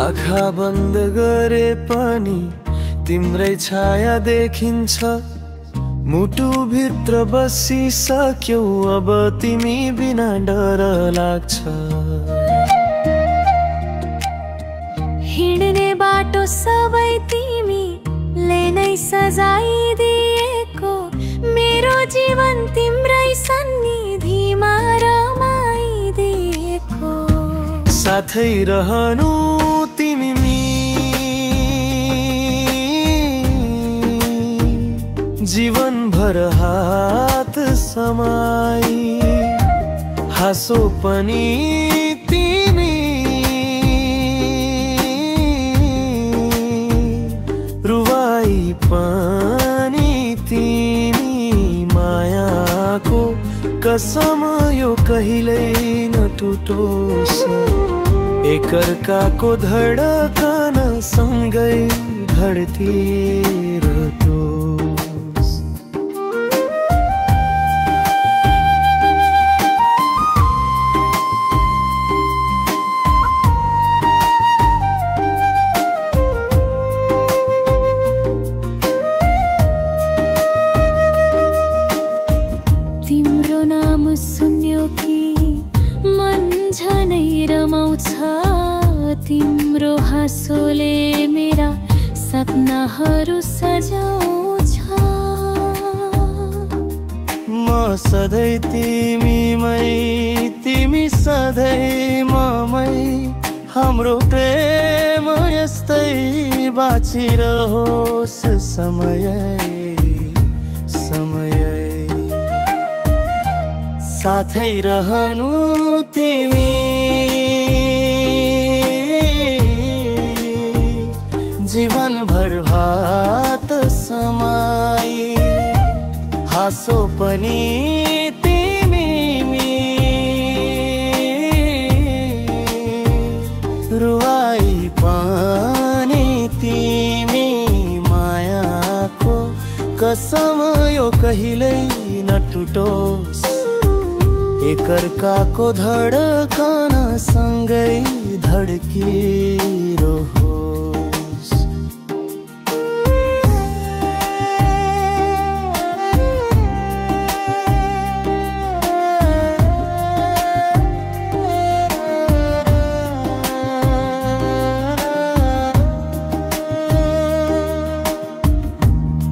आँखा बन्द गरे पनि तिम्रै छाया देखिन्छ। मुटु भित्र बसिसक्यौ अब तिमी बिना डर लाग्छ। हिँड्ने बाटो सबै तिमीले नै सजाइदिएको, मेरो जीवन तिम्रै सन्निधिमा रमाइदिएको। साथै रहनु तिमी जीवन भर हात समाई, हाँसो पनि तिमी रुवाई पनि तिमी। मायाको कसम यो कहिल्यै नटुटोस्, एकअर्काको धडकन सँगै धड्ती रहोस्। तिम्रो नाम सुन्यो कि मन झनै रमाउँछ, तिम्रो हाँसोले मेरा सपनाहरू सजाउँछ। म सधैँ तिमीमै, तिमी सधैँ ममै, हाम्रो प्रेम यस्तै बाँचिरहोस् समय समय। साथै रहनु तिमी जीवन भर हात समाई, हाँसो पनि तिमी रुवाई पनि तिमी। मायाको कसम यो कहिल्यै नटुटोस्, एकअर्काको धडकन सँगै धड्किरहोस्।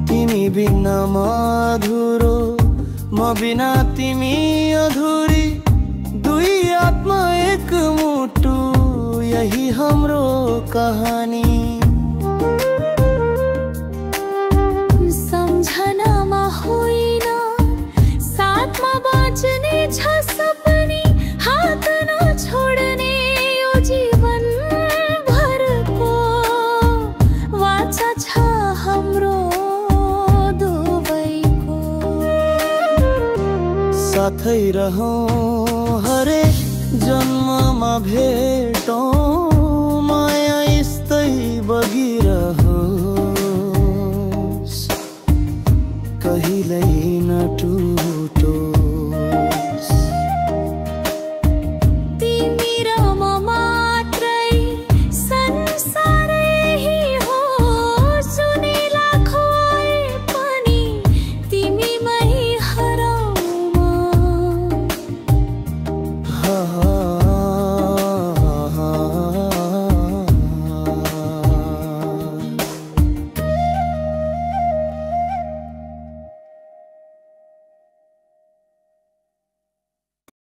तिमी बिना म अधुरो, म बिना तिमी अधुरी, दुई आत्मा एक मुटु यही हाम्रो कहानी। सम्झनामा होइन साथमा बाँच्ने छ सपनी, हात नछोड्ने यो जीवन भरको वाचा छ हाम्रो दुवैको। साथै रहौं हरे जन्ममा भेटौं, माया यस्तै बगिरह